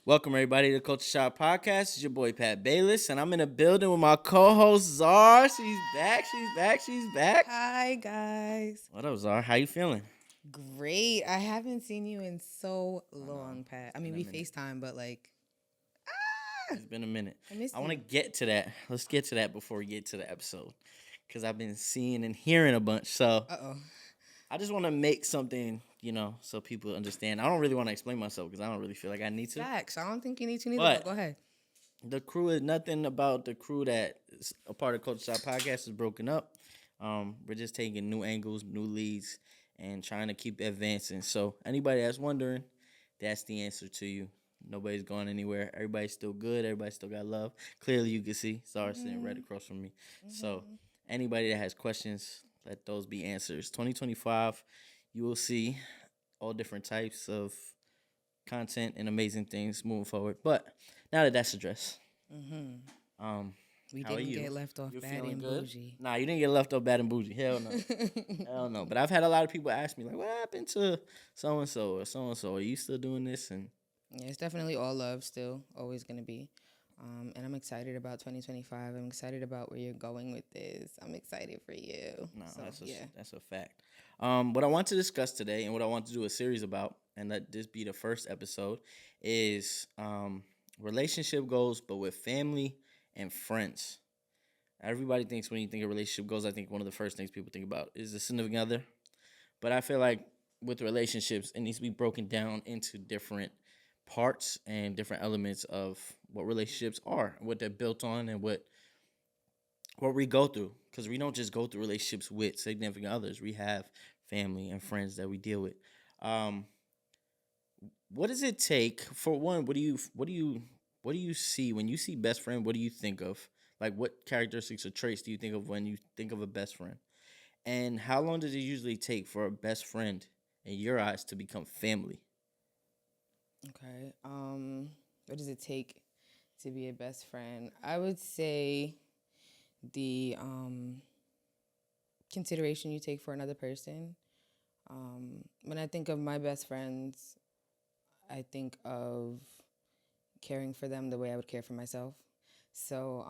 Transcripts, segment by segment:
Welcome everybody to the Culture Shop Podcast. It's your boy Pat Bayless, and I'm in the building with my co-host Zar. She's back. She's back. Hi guys. What up, Zar? How you feeling? Great. I haven't seen you in so I know. long, Pat. I It's mean, been a we minute. FaceTime, but It's been a minute. I missed I want to you. get to that. Let's get to that before we get to the episode, because I've been seeing and hearing a bunch. So Uh-oh. I just want to make something, so people understand. I don't really want to explain myself because I don't really feel like I need to. Facts. I don't think you need to neither, But but go ahead. the crew is nothing about the crew that is a part of Culture Shop Podcast is broken up. We're just taking new angles, new leads, and trying to keep advancing. So anybody that's wondering, that's the answer to you. Nobody's going anywhere. Everybody's still good. Everybody still got love. Clearly, you can see Zara sitting right across from me. So anybody that has questions, let those be answers. 2025, you will see all different types of content and amazing things moving forward. But now that that's addressed, um, We how are didn't you? get left off You bad feeling and good? bougie. Nah, you didn't get left off bad and bougie. Hell no. Hell no. But I've had a lot of people ask me, like, what happened to so and so or so and so? Are you still doing this? And Yeah, it's definitely all love still, always going to be. And I'm excited about 2025. I'm excited about where you're going with this. I'm excited for you. no, So, that's a fact. What I want to discuss today and what I want to do a series about, and let this be the first episode, is relationship goals, but with family and friends. Everybody thinks when you think of relationship goals, I think one of the first things people think about is the significant other. But I feel like with relationships, it needs to be broken down into different parts and different elements of what relationships are, what they're built on, and what we go through. Because we don't just go through relationships with significant others. We have family and friends that we deal with. Um, what does it take for one? What do you see when you see best friend? What do you think of? Like, what characteristics or traits do you think of when you think of a best friend? And how long does it usually take for a best friend in your eyes to become family? okay. What does it take to be a best friend? I would say the consideration you take for another person. When I think of my best friends, I think of caring for them the way I would care for myself. So,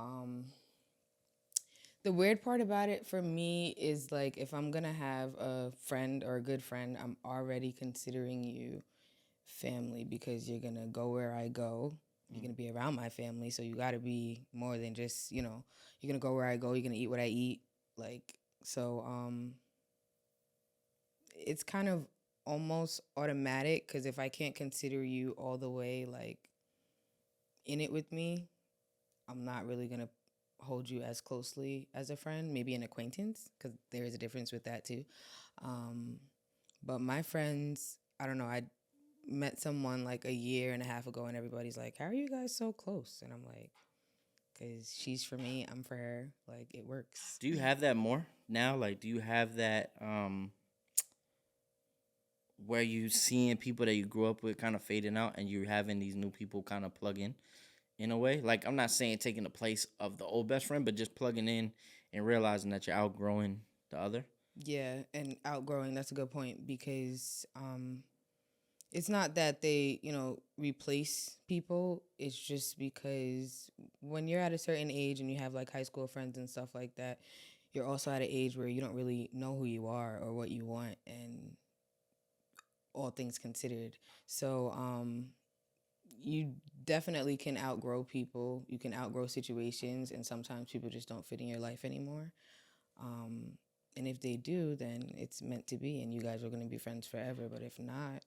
the weird part about it for me is like if I'm gonna have a friend or a good friend, I'm already considering you family because you're gonna go where I go. You're gonna be around my family, so you gotta be more than just, you're gonna go where I go, you're gonna eat what I eat. Like, so it's kind of almost automatic because if I can't consider you all the way like in it with me, I'm not really gonna hold you as closely as a friend, maybe an acquaintance, because there is a difference with that too. Um, but my friends, I don't know, I met someone like a year and a half ago, and everybody's like, "How are you guys so close?" And I'm like, "Cause she's for me, I'm for her. Like it works." Do you have that more now? Like, do you have that where you seeing people that you grew up with kind of fading out, and you're having these new people kind of plug in a way? Like, I'm not saying taking the place of the old best friend, but just plugging in and realizing that you're outgrowing the other. Yeah, and outgrowing, that's a good point because it's not that they, replace people. It's just because when you're at a certain age and you have like high school friends and stuff like that, you're also at an age where you don't really know who you are or what you want and all things considered. So, you definitely can outgrow people. You can outgrow situations, and sometimes people just don't fit in your life anymore. Um, and if they do, then it's meant to be, and you guys are going to be friends forever. But if not,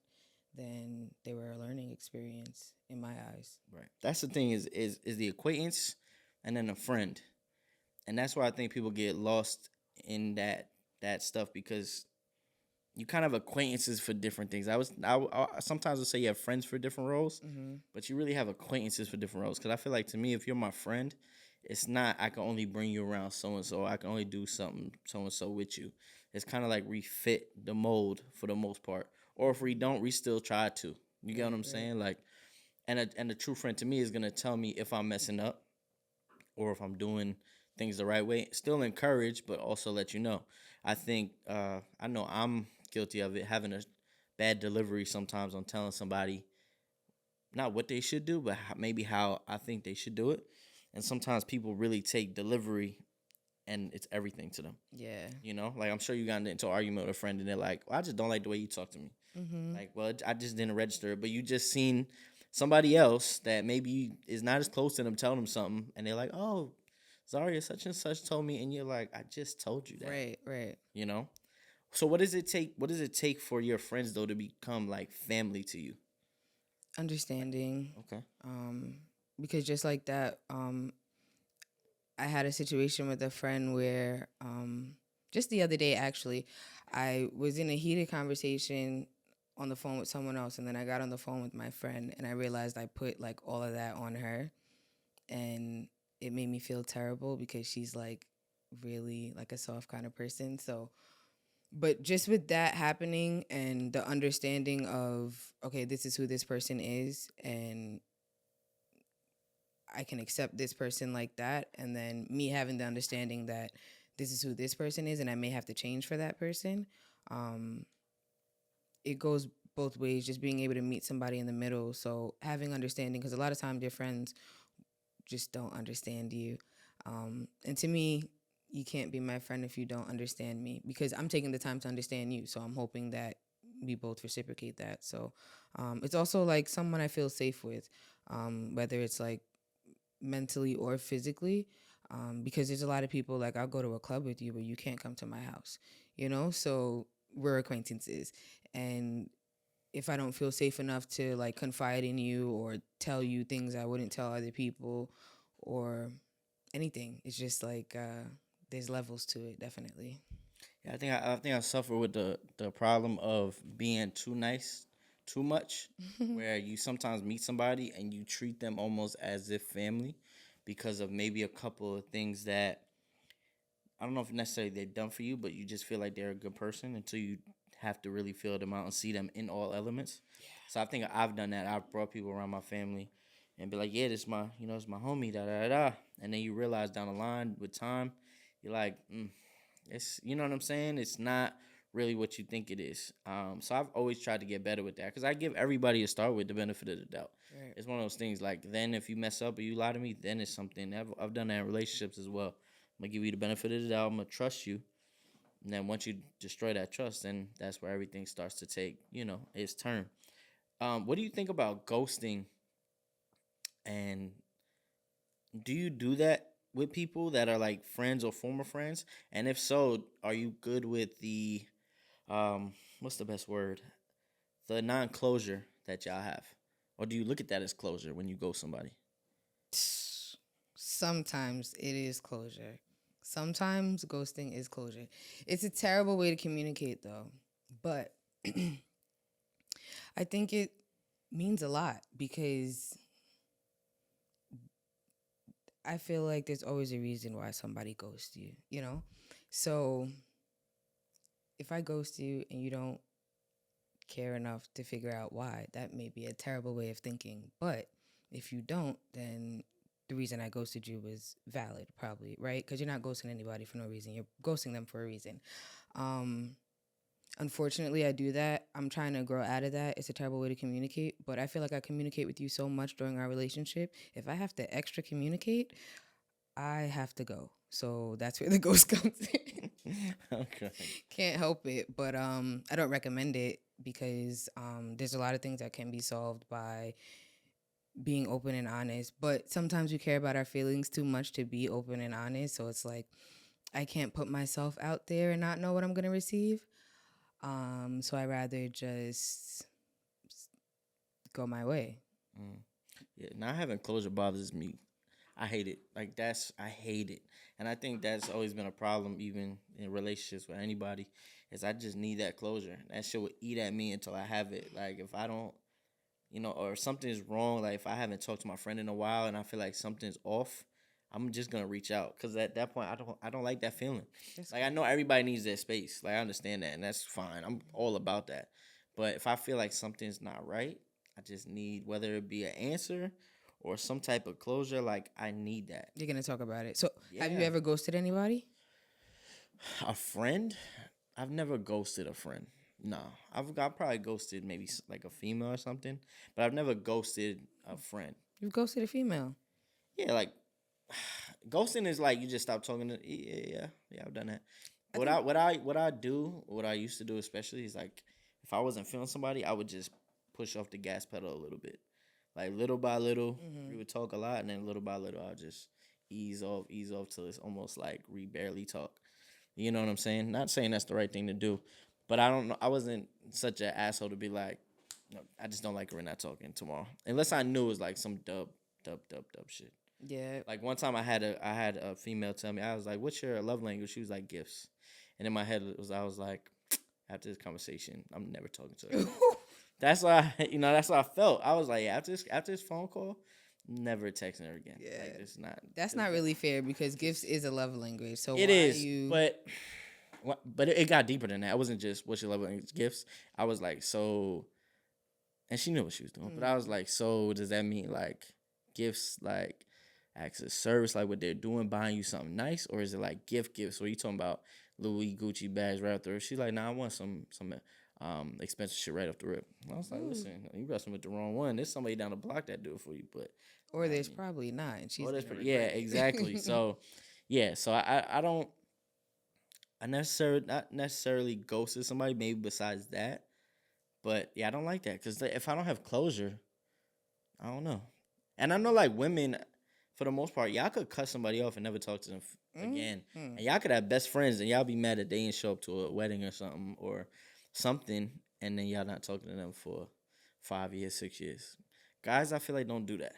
then they were a learning experience in my eyes. Right. That's the thing is the acquaintance and then a friend. And that's why I think people get lost in that stuff because you kind of have acquaintances for different things. I sometimes would say you have friends for different roles, but you really have acquaintances for different roles. Because I feel like to me, if you're my friend, it's not I can only bring you around so and so. I can only do something so and so with you. It's kind of like we fit the mold for the most part, or if we don't, we still try to. You get what I'm Right. saying? Like, and a true friend to me is gonna tell me if I'm messing up or if I'm doing things the right way. Still encourage, but also let you know. I think I know I'm guilty of it, having a bad delivery sometimes on telling somebody not what they should do, but maybe how I think they should do it. And sometimes people really take delivery and it's everything to them. Yeah. You know, like I'm sure you got into an argument with a friend and they're like, well, I just don't like the way you talk to me. Mm-hmm. Like, well, I just didn't register it, but you just seen somebody else that maybe is not as close to them tell them something, and they're like, oh, Zaria such and such told me, and you're like, I just told you that. Right, right. You know. So what does it take? What does it take for your friends though to become like family to you? Understanding. Okay. Um, because just like that, I had a situation with a friend where just the other day actually, I was in a heated conversation on the phone with someone else, and then I got on the phone with my friend, and I realized I put like all of that on her, and it made me feel terrible because she's like really like a soft kind of person. So, but just with that happening and the understanding of, okay, this is who this person is, and I can accept this person like that, and then me having the understanding that this is who this person is, and I may have to change for that person. Um, it goes both ways. Just being able to meet somebody in the middle. So having understanding, because a lot of times your friends just don't understand you, and to me, you can't be my friend if you don't understand me, because I'm taking the time to understand you. So I'm hoping that we both reciprocate that. So it's also like someone I feel safe with, whether it's like mentally or physically, because there's a lot of people like I'll go to a club with you but you can't come to my house, so we're acquaintances, and if I don't feel safe enough to like confide in you or tell you things I wouldn't tell other people or anything, it's just like there's levels to it, definitely. Yeah, I think I suffer with the problem of being too nice, too much, where you sometimes meet somebody and you treat them almost as if family because of maybe a couple of things that I don't know if necessarily they've done for you, but you just feel like they're a good person until you have to really feel them out and see them in all elements. So I think I've done that. I've brought people around my family and be like, yeah, this is my, it's my homie, da da da. And then you realize down the line with time, you're like, it's, you know what I'm saying? It's not really what you think it is. So I've always tried to get better with that because I give everybody a start with the benefit of the doubt. Right. It's one of those things like then if you mess up or you lie to me, then it's something. I've done that in relationships as well. I'm gonna give you the benefit of the doubt. I'm gonna trust you. And then once you destroy that trust, then that's where everything starts to take, its turn. What do you think about ghosting? And do you do that with people that are like friends or former friends? And if so, are you good with the what's the best word? The non-closure that y'all have, or do you look at that as closure when you ghost somebody? Sometimes it is closure. Sometimes ghosting is closure. It's a terrible way to communicate, though. But I think it means a lot because I feel like there's always a reason why somebody ghosts you. So if I ghost you and you don't care enough to figure out why, that may be a terrible way of thinking. But if you don't, then the reason I ghosted you was valid, probably, right? Because you're not ghosting anybody for no reason. You're ghosting them for a reason. Um, Unfortunately, I do that. I'm trying to grow out of that. It's a terrible way to communicate, but I feel like I communicate with you so much during our relationship. If I have to extra communicate, I have to go. So that's where the ghost comes in. Okay. Can't help it, but I don't recommend it because there's a lot of things that can be solved by being open and honest. But sometimes we care about our feelings too much to be open and honest. So it's like I can't put myself out there and not know what I'm gonna receive. So I rather just go my way. Mm. Yeah, not having closure bothers me. I hate it. Like I hate it, and I think that's always been a problem, even in relationships with anybody. Is I just need that closure. That shit would eat at me until I have it. Like if I don't, or something's wrong. Like if I haven't talked to my friend in a while and I feel like something's off, I'm just gonna reach out because at that point I don't like that feeling. That's Like I good. know everybody needs their space. Like I understand that and that's fine. I'm all about that. But if I feel like something's not right, I just need whether it be an answer or some type of closure. Like I need that. You're gonna talk about it. So have you Yeah, ever ghosted anybody? a friend. I've never ghosted a friend. No, I've probably ghosted maybe like a female or something, but I've never ghosted a friend. You ghosted a female. Yeah, like ghosting is like you just stop talking to. Yeah. I've done that. I What think. I do, what I used to do especially is like if I wasn't feeling somebody, I would just push off the gas pedal a little bit, like little by little. We Hmm. would talk a lot, and then little by little, I'll just ease off till it's almost like we barely talk. You know what I'm saying? Not saying that's the right thing to do, but I don't know. I wasn't such an asshole to be like, no, I just don't like her. We're not talking tomorrow, unless I knew it was like some dub shit. Yeah. Like one time, I had a female tell me, I was like, "What's your love language?" She was like, "Gifts," and in my head I was like, after this conversation, I'm never talking to her again. That's why that's what I felt. I was like, after this phone call, never texting her again. Yeah. Like it's not. That's not really fair because gifts is a love language. So It why is, you? but it got deeper than that. It wasn't just what's your love language, gifts. I was like, so, and she knew what she was doing. But I was like, so does that mean like gifts, like acts of service, like what they're doing, buying you something nice, or is it like gifts? Where you talking about Louis Gucci bags right off the rip? She's like, nah, I want some expensive shit right off the rip. And I was like, listen, you wrestling with the wrong one. There's somebody down the block that do it for you, but Or I there's mean, probably not, and she's gonna yeah, regret it. exactly. So yeah, so I don't. I necessarily not necessarily ghosted somebody, maybe besides that. But yeah, I don't like that because if I don't have closure, I don't know. And I know like women, for the most part, y'all could cut somebody off and never talk to them again. Mm-hmm. And y'all could have best friends and y'all be mad that they didn't show up to a wedding or something, and then y'all not talking to them for 5 years, 6 years. Guys, I feel like don't do that.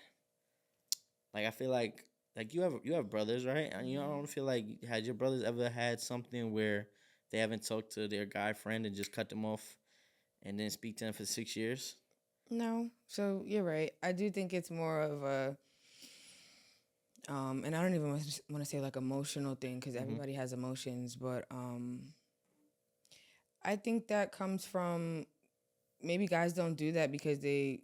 Like I feel like you have brothers, right? And you know, I don't feel like had your brothers ever had something where they haven't talked to their guy friend and just cut them off and then speak to them for 6 years. No, so you're right. I do think it's more of a, and I don't even want to say like emotional thing because Mm-hmm. everybody has emotions, but I think that comes from maybe guys don't do that because they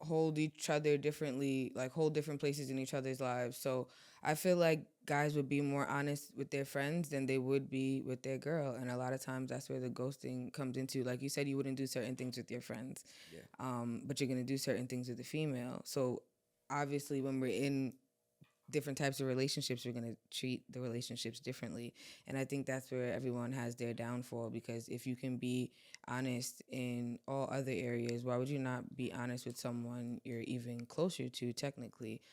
hold each other differently, like hold different places in each other's lives. So I feel like guys would be more honest with their friends than they would be with their girl. And a lot of times that's where the ghosting comes into. Like you said, you wouldn't do certain things with your friends, Yeah. but you're going to do certain things with the female. So obviously, when we're in different types of relationships, we're going to treat the relationships differently. And I think that's where everyone has their downfall because if you can be honest in all other areas, why would you not be honest with someone you're even closer to technically?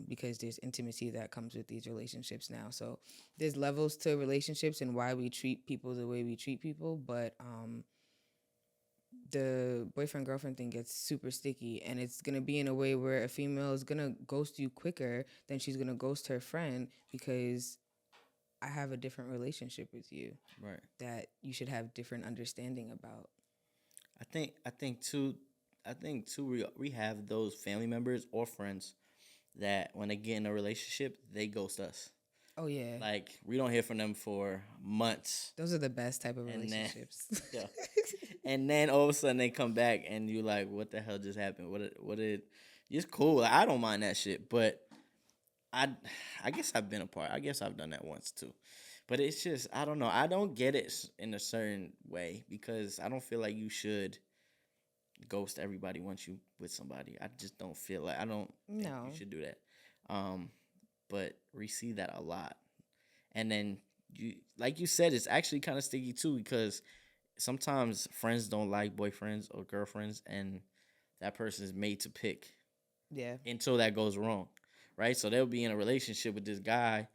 Because there's intimacy that comes with these relationships now. So there's levels to relationships and why we treat people the way we treat people, but the boyfriend girlfriend thing gets super sticky and it's going to be in a way where a female is going to ghost you quicker than she's going to ghost her friend because I have a different relationship with you Right. that you should have different understanding about. I think too we have those family members or friends that when they get in a relationship, they ghost us. Oh yeah. Like we don't hear from them for months. Those are the best type of And then relationships. yeah. And then all of a sudden they come back and you like, what the hell just happened? What did it's cool. Like, I don't mind that shit, but I I guess I've been a part. I guess I've done that once too. But it's just I don't know. I don't get it in a certain way because I don't feel like you should ghost everybody once you with somebody. I just don't feel like I don't think No. you should do that. Um, but we see that a lot. And then you like you said, it's actually kind of sticky too because sometimes friends don't like boyfriends or girlfriends, and that person is made to pick Yeah. until that goes wrong, right? So they'll be in a relationship with this guy,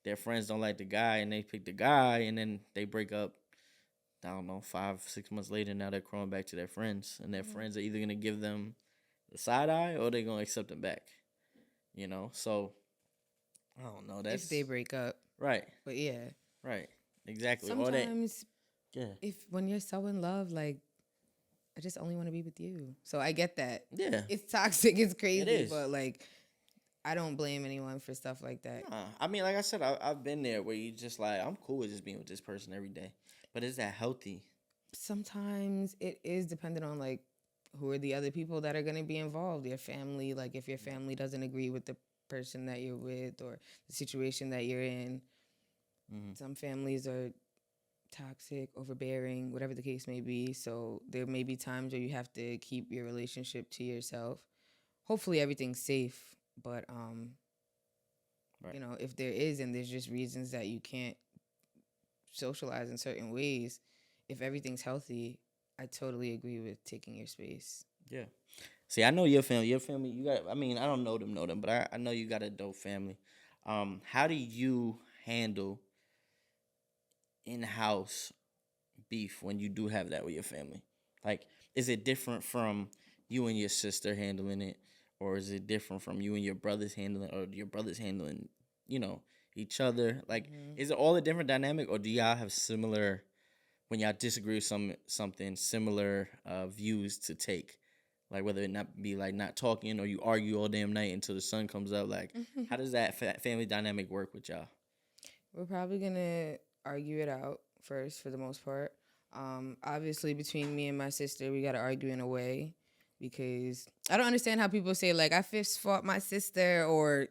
their friends don't like the guy, and they pick the guy, and then they break up. I don't know, 5, 6 months later, now they're crawling back to their friends, and their friends are either gonna give them the side eye or they're gonna accept them back. So I don't know. That's If they break up. right, But yeah. right, exactly. Or they, Sometimes yeah, if when you're so in love, like I just only want to be with you. So I get that. yeah. It's toxic, it's crazy, is. but like I don't blame anyone for stuff like that. I mean, like I said, I've been there where you just like, I'm cool with just being with this person every day. But is that healthy? Sometimes it is dependent on like who are the other people that are going to be involved, your family, like if your family doesn't agree with the person that you're with or the situation that you're in. Mm-hmm. Some families are toxic, overbearing, whatever the case may be. So there may be times where you have to keep your relationship to yourself. Hopefully everything's safe, but Right. if there is and there's just reasons that you can't socialize in certain ways, if everything's healthy, I totally agree with taking your space. Yeah. See, I know your family. Your family, you got. I mean, I don't know them, but I know you got a dope family. How do you handle in-house beef when you do have that with your family? Like, is it different from you and your sister handling it, or is it different from you and your brothers handling, or your brothers handling, you know, each other? Like, Mm-hmm. is it all a different dynamic, or do y'all have similar when y'all disagree with something similar views to take? Like whether it not be like not talking or you argue all damn night until the sun comes up. Like, how does that family dynamic work with y'all? We're probably gonna argue it out first for the most part. Obviously, between me and my sister, we gotta argue in a way because I don't understand how people say like I fist fought my sister or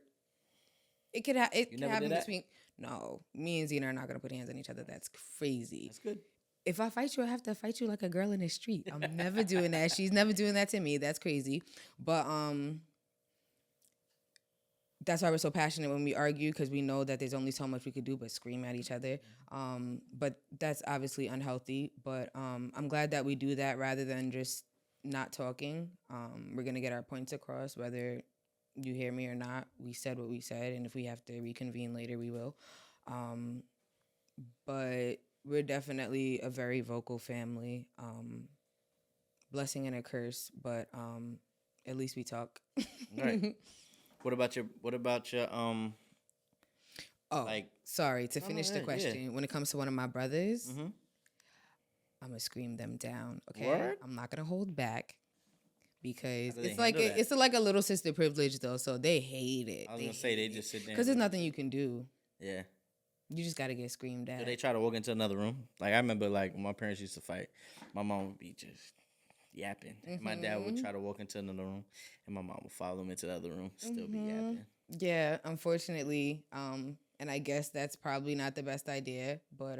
it You could never did happen that. between. No, me and Zena are not gonna put hands on each other. That's crazy. That's good. If I fight you, I have to fight you like a girl in the street. I'm never doing that. She's never doing that to me. That's crazy. But that's why we're so passionate when we argue because we know that there's only so much we could do but scream at each other. But that's obviously unhealthy. But I'm glad that we do that rather than just not talking. We're gonna get our points across whether you hear me or not. We said what we said, and if we have to reconvene later, we will. Um, but we're definitely a very vocal family. Blessing and a curse, but at least we talk. All right. What about your Oh, like sorry. To no finish the yeah, yeah. question, when it comes to one of my brothers, Mm-hmm. I'm gonna scream them down. Okay, Word? I'm not gonna hold back How because do they handle that? it's like a little sister privilege though. So they hate it. I was They gonna say they hate it just sit there because and there's look nothing at you you. can do. Yeah. You just gotta get screamed Do at. they try to walk into another room? Like I remember like when my parents used to fight, my mom would be just yapping. And my dad would Mhm. try to walk into another room and my mom would follow him into the other room, still be Mhm. yapping. Yeah, unfortunately, and I guess that's probably not the best idea, but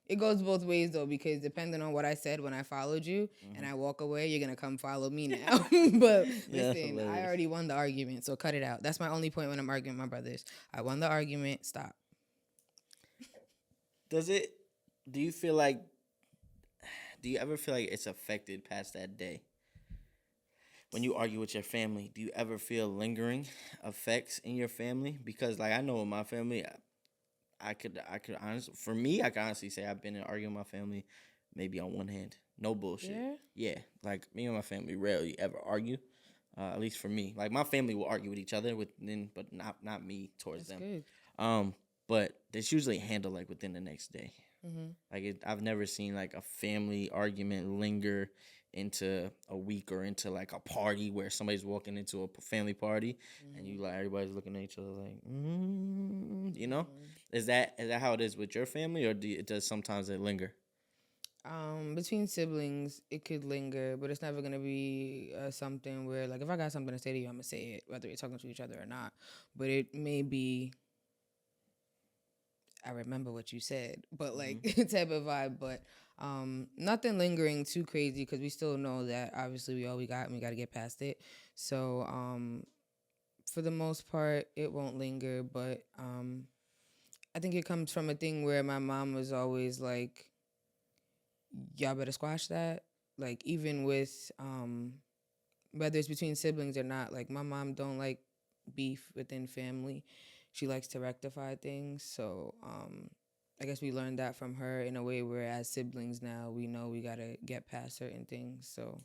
it goes both ways though because depending on what I said when I followed you and Mm-hmm. I walk away, you're gonna come follow me now. But Yeah, that's listen, I hilarious. already won the argument, so cut it out. That's my only point when I'm arguing with my brothers. I won the argument. Stop. Does it do you feel like do you ever feel like it's affected past that day? When you argue with your family, do you ever feel lingering effects in your family? Because like I know in my family, I could honestly for me, I can honestly say I've been in arguing with my family maybe on one hand. No bullshit. Yeah, Yeah. Like me and my family rarely ever argue. At least for me. Like my family will argue with each other within but not me towards that's them. good. Um, but it's usually handled like within the next day. Mm-hmm. I've never seen like a family argument linger into a week or into like a party where somebody's walking into a family party and you like everybody's looking at each other like, you know, Mm-hmm. is that how it is with your family or does sometimes it linger? Between siblings, it could linger, but it's never gonna be something where, like, if I got something to say to you, I'm gonna say it, whether we're talking to each other or not. But it may be, I remember what you said, but like Mm-hmm. type of vibe. But nothing lingering too crazy because we still know that obviously we all we got and we got to get past it. So for the most part, it won't linger. But I think it comes from a thing where my mom was always like, y'all better squash that. Like even with whether it's between siblings or not, like my mom don't like beef within family. She likes to rectify things. So I guess we learned that from her in a way where as siblings now we know we gotta get past certain things. So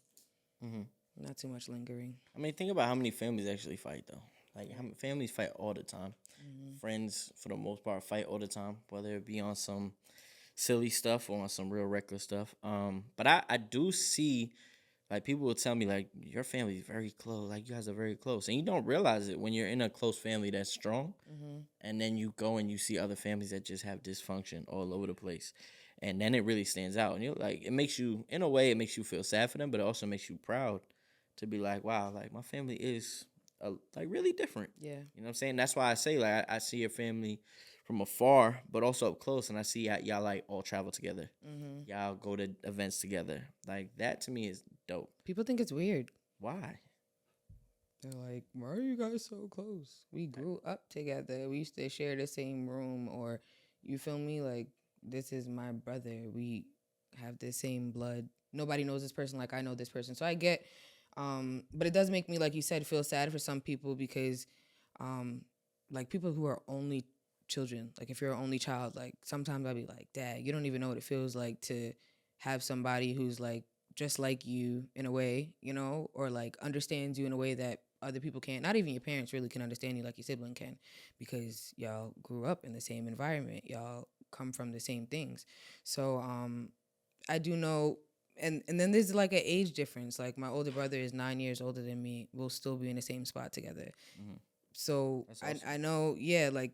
Mm-hmm. not too much lingering. I mean, think about how many families actually fight though. Like how Yeah. many families fight all the time. Mm-hmm. Friends, for the most part, fight all the time, whether it be on some silly stuff or on some real reckless stuff. But I do see like people will tell me like your family is very close, like you guys are very close, and you don't realize it when you're in a close family that's strong, Mm-hmm. and then you go and you see other families that just have dysfunction all over the place, and then it really stands out, and you're like it makes you in a way it makes you feel sad for them, but it also makes you proud to be like wow, like my family is like really different. Yeah. You know what I'm saying? That's why I say like I see your family from afar, but also up close, and I see y'all like all travel together. Mm-hmm. Y'all go to events together. Like that to me is dope. People think it's weird. Why? They're like, why are you guys so close? We grew up together. We used to share the same room, or you feel me? Like, this is my brother. We have the same blood. Nobody knows this person like I know this person. So I get, but it does make me, like you said, feel sad for some people because, um, like people who are only children, like if you're an only child, like sometimes I'll be like, Dad, you don't even know what it feels like to have somebody who's like just like you in a way, you know, or like understands you in a way that other people can't. Not even your parents really can understand you like your sibling can, because y'all grew up in the same environment. Y'all come from the same things. So I do know, and then there's like an age difference. Like my older brother is 9 years older than me. We'll still be in the same spot together. Mm-hmm. So That's I awesome. I know, yeah, like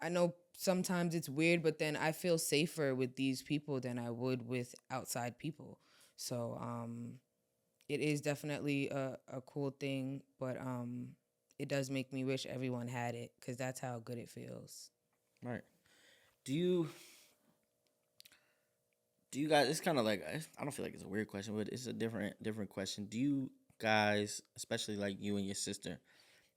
I know sometimes it's weird, but then I feel safer with these people than I would with outside people. So it is definitely a cool thing, but it does make me wish everyone had it because that's how good it feels. Right. Do you do you guys? It's kind of like I don't feel like it's a weird question, but it's a different question. Do you guys, especially like you and your sister,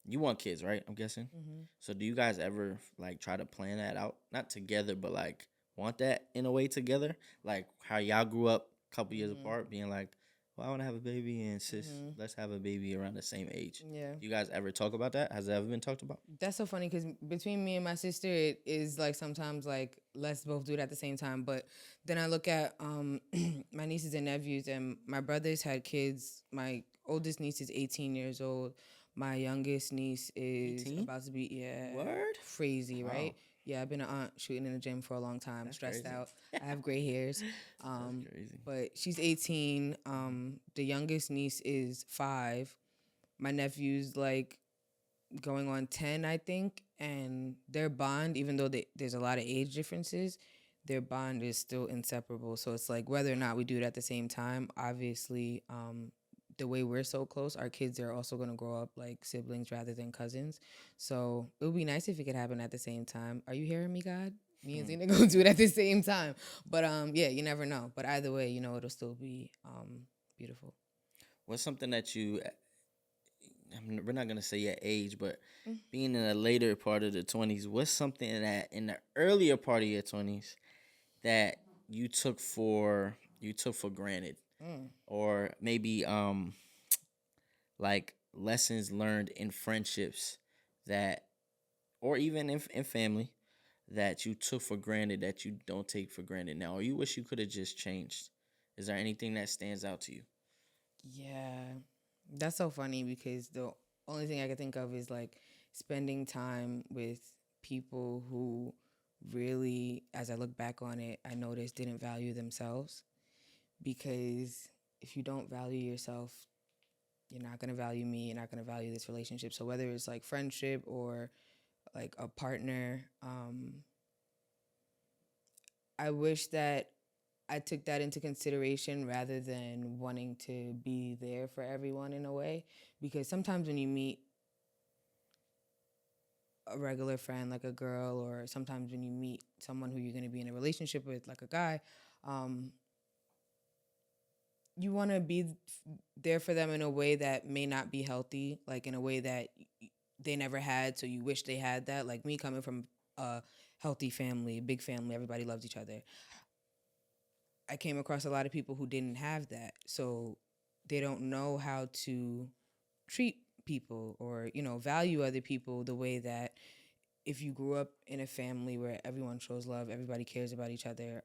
you want kids, right? I'm guessing. Mm-hmm. So do you guys ever like try to plan that out? Not together, but like want that in a way together? Like how y'all grew up a couple years Mm-hmm. apart, being like, well, I want to have a baby, and sis, Mm-hmm. let's have a baby around the same age. Yeah. Do you guys ever talk about that? Has it ever been talked about? That's so funny because between me and my sister, it is like sometimes like let's both do it at the same time. But then I look at my nieces and nephews, and my brothers had kids. My oldest niece is 18 years old. My youngest niece is 18? about to be, yeah, Word? crazy, Wow, right? Yeah, I've been an aunt shooting in the gym for a long time, that's stressed crazy. out. I have gray hairs. That's Um, crazy. but she's 18. The youngest niece is 5. My nephew's like going on 10, I think, and their bond, even though there's a lot of age differences, their bond is still inseparable. So it's like whether or not we do it at the same time, obviously, the way we're so close, our kids are also going to grow up like siblings rather than cousins. So it would be nice if it could happen at the same time. Are you hearing me, God? Me and Hmm. Zena gonna do it at the same time. But yeah, you never know. But either way, you know, it'll still be beautiful. What's something that you? We're not gonna say your age, but being in a later part of the 20s, what's something that in the earlier part of your 20s that you took for granted, Mm. or maybe like lessons learned in friendships that, or even in family that you took for granted that you don't take for granted now, or you wish you could have just changed? Is there anything that stands out to you? Yeah, that's so funny because the only thing I can think of is like spending time with people who really, as I look back on it, I noticed didn't value themselves. Because if you don't value yourself, you're not going to value me, you're not going to value this relationship. So whether it's like friendship or like a partner, I wish that I took that into consideration rather than wanting to be there for everyone in a way. Because sometimes when you meet a regular friend, like a girl, or sometimes when you meet someone who you're going to be in a relationship with, like a guy, um, you want to be there for them in a way that may not be healthy, like in a way that they never had. So you wish they had that. Like me coming from a healthy family, a big family, everybody loves each other. I came across a lot of people who didn't have that. So they don't know how to treat people or, you know, value other people the way that if you grew up in a family where everyone shows love, everybody cares about each other,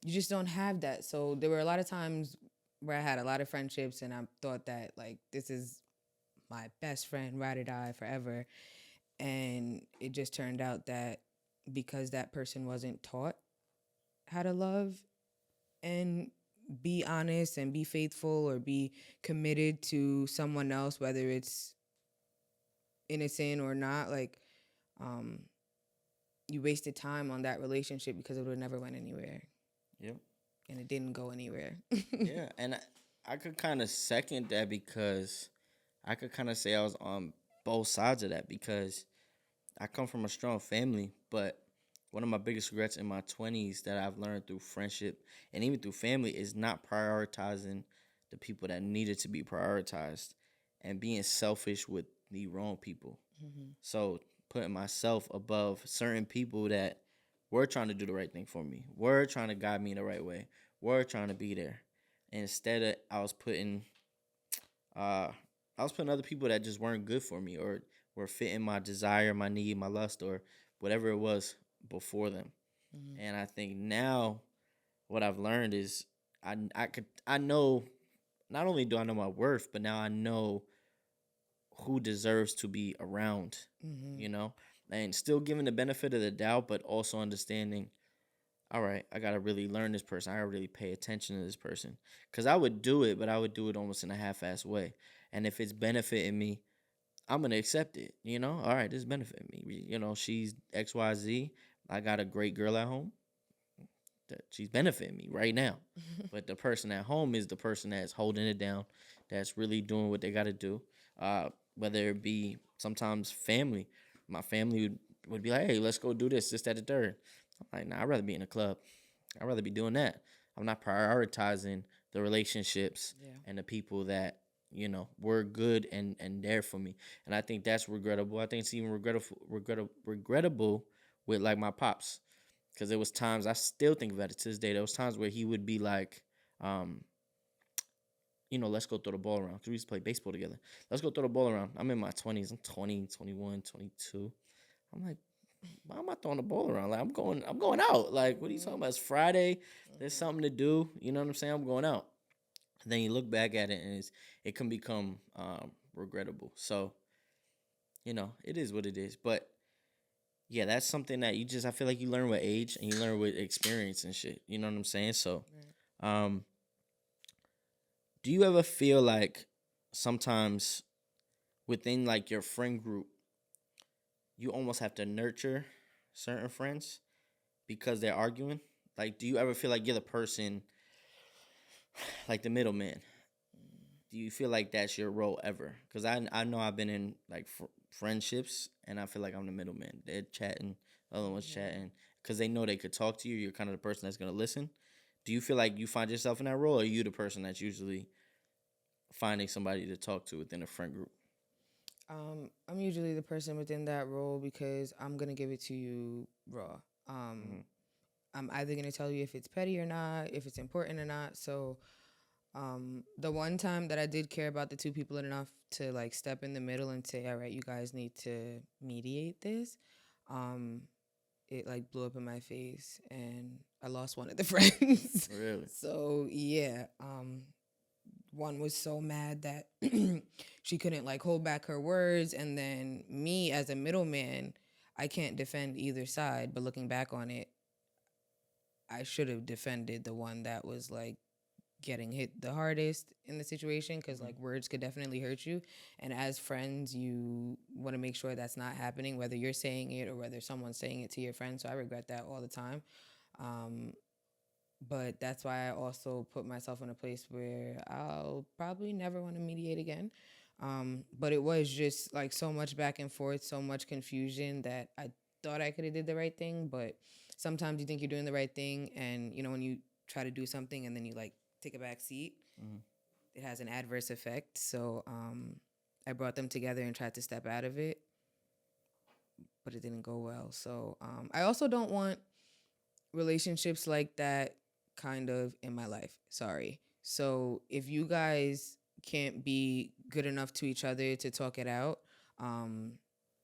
you just don't have that. So there were a lot of times where I had a lot of friendships and I thought that like this is my best friend, ride or die forever. And it just turned out that because that person wasn't taught how to love and be honest and be faithful or be committed to someone else, whether it's innocent or not, like um, you wasted time on that relationship because it would have never went anywhere. Yep. And it didn't go anywhere. Yeah, and I could kind of second that because I could kind of say I was on both sides of that because I come from a strong family, but one of my biggest regrets in my 20s that I've learned through friendship and even through family is not prioritizing the people that needed to be prioritized and being selfish with the wrong people. Mm-hmm. So putting myself above certain people that were trying to do the right thing for me, were trying to guide me the right way, were trying to be there. And instead of uh I was putting other people that just weren't good for me or were fitting my desire, my need, my lust, or whatever it was before them. Mm-hmm. And I think now what I've learned is I know, not only do I know my worth, but now I know who deserves to be around, Mm-hmm. you know, and still giving the benefit of the doubt, but also understanding, all right, I got to really learn this person. I got to really pay attention to this person. Because I would do it, but I would do it almost in a half assed way. And if it's benefiting me, I'm going to accept it. You know, all right, this is benefiting me. You know, she's XYZ. I got a great girl at home that she's benefiting me right now. But the person at home is the person that's holding it down, that's really doing what they got to do. Whether it be sometimes family, my family would be like, "Hey, let's go do this, that, the third." I'm like, "Nah, I'd rather be in a club. I'd rather be doing that. I'm not prioritizing the relationships Yeah. and the people that were good and there for me." And I think that's regrettable. I think it's even regrettable with like my pops, because there was times I still think about it to this day. There was times where he would be like, um, let's go throw the ball around, because we used to play baseball together. Let's go throw the ball around. I'm in my 20s. I'm 20, 21, 22. I'm like, why am I throwing the ball around? Like, I'm going out. Like, what are you talking Mm-hmm. about? It's Friday. There's Mm-hmm. something to do. You know what I'm saying? I'm going out. And then you look back at it, and it can become regrettable. So, it is what it is. But yeah, that's something that I feel like you learn with age and you learn with experience and shit. You know what I'm saying? So, Right. um, do you ever feel like sometimes within like your friend group, you almost have to nurture certain friends because they're arguing? Like, do you ever feel like you're the person, like the middleman? Do you feel like that's your role ever? Because I know I've been in like friendships and I feel like I'm the middleman. They're chatting, the other one's Mm-hmm. chatting because they know they could talk to you. You're kind of the person that's gonna listen. Do you feel like you find yourself in that role, or are you the person that's usually finding somebody to talk to within a friend group? I'm usually the person within that role because I'm gonna give it to you raw. Um, Mm-hmm. I'm either gonna tell you if it's petty or not, if it's important or not. So, the one time that I did care about the two people enough to like step in the middle and say, "All right, you guys need to mediate this," um, it like blew up in my face, and I lost one of the friends. Really? So yeah, one was so mad that she couldn't like hold back her words, and then me as a middleman, I can't defend either side, but looking back on it, I should have defended the one that was like getting hit the hardest in the situation, because Mm-hmm. like words could definitely hurt you, and as friends you want to make sure that's not happening, whether you're saying it or whether someone's saying it to your friend. So I regret that all the time. um, but that's why I also put myself in a place where I'll probably never want to mediate again. But it was just like so much back and forth, so much confusion that I thought I could have did the right thing. But sometimes you think you're doing the right thing, and when you try to do something and then you like take a back seat, Mm-hmm. it has an adverse effect. So I brought them together and tried to step out of it, but it didn't go well. So I also don't want relationships like that kind of in my life. Sorry. So if you guys can't be good enough to each other to talk it out, um,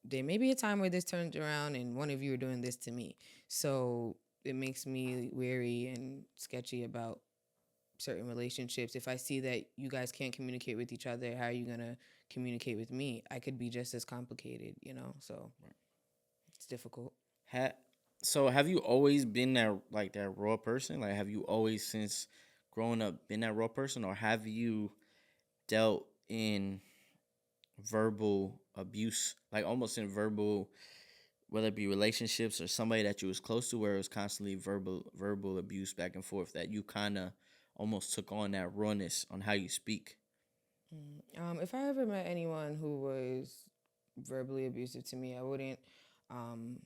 there may be a time where this turns around and one of you are doing this to me. So it makes me wary and sketchy about certain relationships. If I see that you guys can't communicate with each other, how are you gonna communicate with me? I could be just as complicated. So it's difficult. Ha- so have you always been that raw person? Like, have you always since growing up been that raw person, or have you dealt in verbal abuse, like almost in verbal, whether it be relationships or somebody that you was close to, where it was constantly verbal abuse back and forth, that you kind of almost took on that rawness on how you speak? If I ever met anyone who was verbally abusive to me, I wouldn't. um,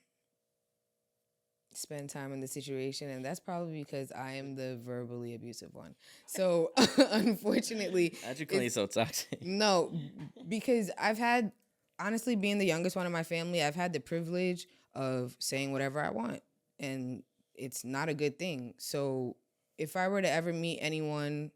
spend time in the situation, and that's probably because I am the verbally abusive one. So unfortunately, Not you clean it's so toxic. no, because I've had, honestly, being the youngest one in my family, I've had the privilege of saying whatever I want, and it's not a good thing. So if I were to ever meet anyone,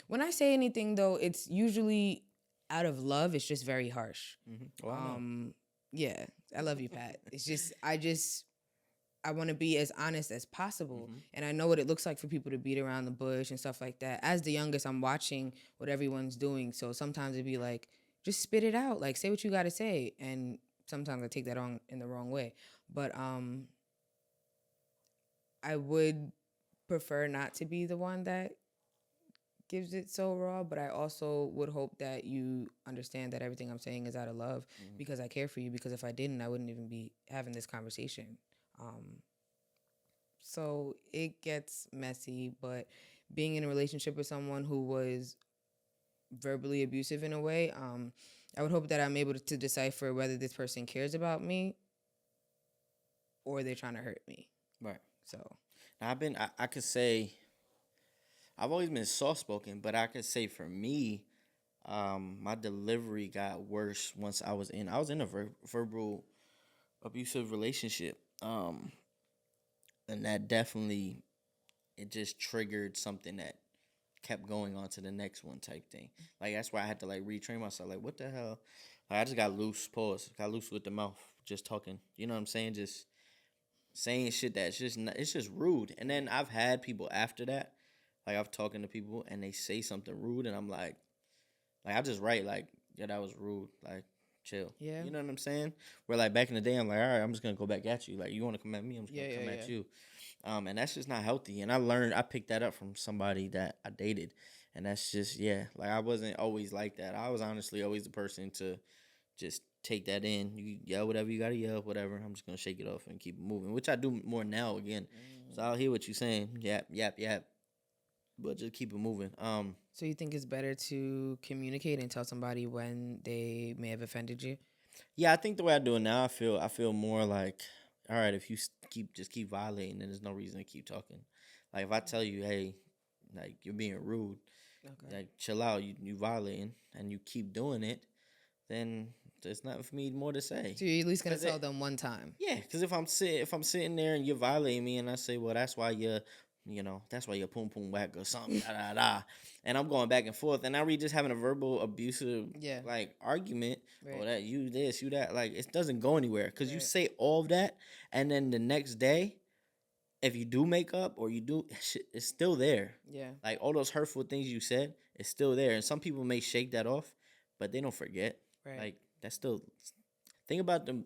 when I say anything though, it's usually out of love. It's just very harsh. Well, I know. Yeah, I love you, Pat. It's just I want to be as honest as possible. And I know what it looks like for people to beat around the bush and stuff like that. As the youngest, I'm watching what everyone's doing. So sometimes it'd be like, just spit it out. Like, say what you got to say. And sometimes I take that on in the wrong way. But I would prefer not to be the one that gives it so raw, but I also would hope that you understand that everything I'm saying is out of love because I care for you. Because if I didn't, I wouldn't even be having this conversation. So it gets messy, but being in a relationship with someone who was verbally abusive in a way, I would hope that I'm able to decipher whether this person cares about me or they're trying to hurt me. Right. So Now, I could say, I've always been soft spoken, but I could say for me, my delivery got worse once I was in a verbal abusive relationship. And that definitely, it just triggered something that kept going on to the next one type thing. Like that's why I had to like retrain myself. Like what the hell? Like I just got loose. Pause. Got loose with the mouth. Just talking. You know what I'm saying? Just saying shit that's just not, it's just rude. And then I've had people after that. Like I've talking to people and they say something rude and I'm like I just write like yeah that was rude. Like chill. yeah, You know what I'm saying? Where like back in the day I'm like all right I'm just gonna go back at you. Like you want to come at me I'm just yeah, gonna come yeah, at yeah. you. And that's just not healthy. And I picked that up from somebody that I dated, and that's just yeah. Like I wasn't always like that. I was honestly always the person to just take that in. You yell whatever you gotta yell, whatever. I'm just gonna shake it off and keep moving, which I do more now again. So I'll hear what you're saying. Yap, yap, yap. But just keep it moving. So you think it's better to communicate and tell somebody when they may have offended you? Yeah, I think the way I do it now, I feel more like, all right, if you keep violating, then there's no reason to keep talking. Like if I tell you, hey, like you're being rude, Okay. like chill out, you violating, and you keep doing it, then there's nothing for me more to say. So you're at least gonna Cause tell it, them one time. yeah, because if I'm sitting there and you're violating me, and I say, well, that's why you know, that's why you're poom poom whack or something, da da da, and I'm going back and forth, and now we just having a verbal abusive Yeah. like argument, or Right. that you this, you that, like it doesn't go anywhere because you Right. say all of that, and then the next day, if you do make up or you do, it's still there. Yeah. Like all those hurtful things you said, it's still there, and some people may shake that off, but they don't forget. Right. Like that's still think about them.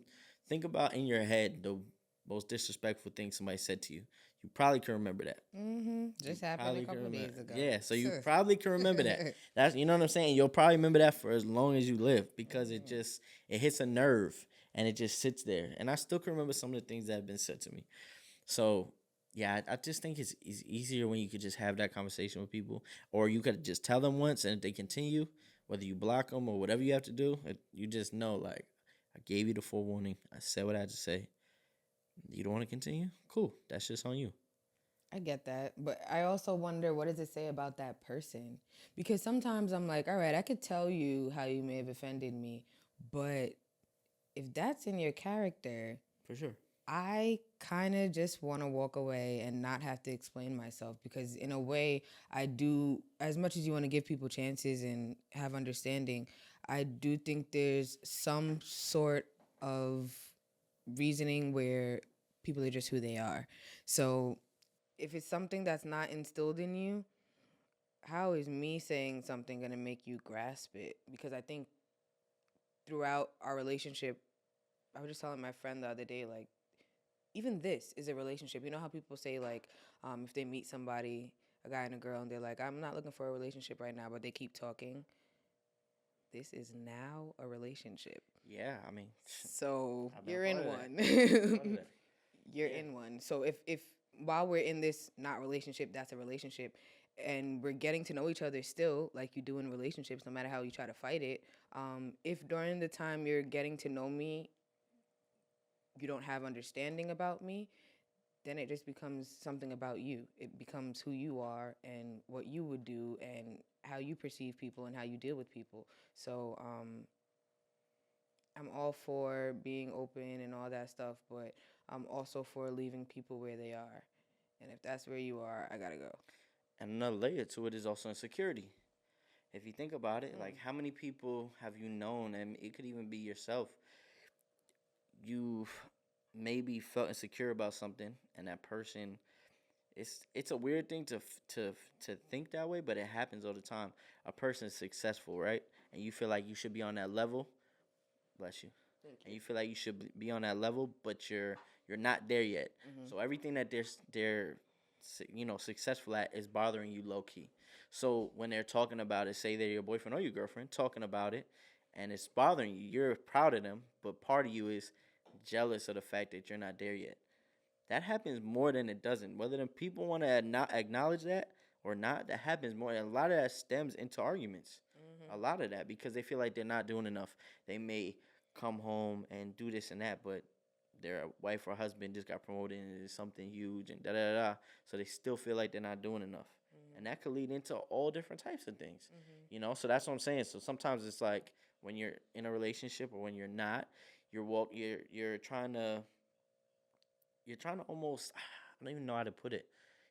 Think about in your head the most disrespectful thing somebody said to you. You probably can remember that. You Just happened a probably can couple remember. days ago. Yeah, so you probably can remember that. That's you know what I'm saying. You'll probably remember that for as long as you live because it hits a nerve and it just sits there. And I still can remember some of the things that have been said to me. So yeah, I just think it's easier when you could just have that conversation with people, or you could just tell them once, and if they continue, whether you block them or whatever you have to do, you just know like I gave you the forewarning. I said what I had to say. You don't want to continue? Cool. That's just on you. I get that, but I also wonder what does it say about that person? Because sometimes I'm like, all right, I could tell you how you may have offended me, but if that's in your character, For sure. I kind of just want to walk away and not have to explain myself because, in a way, I do, as much as you want to give people chances and have understanding, I do think there's some sort of reasoning where people are just who they are. So, if it's something that's not instilled in you, how is me saying something going to make you grasp it? Because I think throughout our relationship, I was just telling my friend the other day, like, even this is a relationship. You know how people say like, if they meet somebody, a guy and a girl, and they're like, I'm not looking for a relationship right now, but they keep talking. This is now a relationship. Yeah, I mean, So I've been a you're part in of that. one. Part of that. You're Yeah. in one. So if while we're in this not relationship, that's a relationship, and we're getting to know each other still, like you do in relationships, no matter how you try to fight it. If during the time you're getting to know me, you don't have understanding about me, then it just becomes something about you. It becomes who you are and what you would do and how you perceive people and how you deal with people. So I'm all for being open and all that stuff, but I'm also for leaving people where they are. And if that's where you are, I gotta go. And another layer to it is also insecurity. If you think about it, like Mm. how many people have you known, and it could even be yourself, you've maybe felt insecure about something, and that person, it's a weird thing to think that way, but it happens all the time. A person is successful, right? And you feel like you should be on that level. Bless you. Thank And you. you feel like you should be on that level, but you're not there yet. Mm-hmm. So everything that they're successful at is bothering you low key. So when they're talking about it, say they're your boyfriend or your girlfriend talking about it, and it's bothering you, you're proud of them, but part of you is jealous of the fact that you're not there yet. That happens more than it doesn't. Whether the people want to not acknowledge that or not, that happens more. And a lot of that stems into arguments. A Mm-hmm. lot of that because they feel like they're not doing enough. They may come home and do this and that, but their wife or husband just got promoted into something huge and da da da. So they still feel like they're not doing enough. And that could lead into all different types of things. So that's what I'm saying. So sometimes it's like when you're in a relationship or when you're not, you're trying to almost I don't even know how to put it.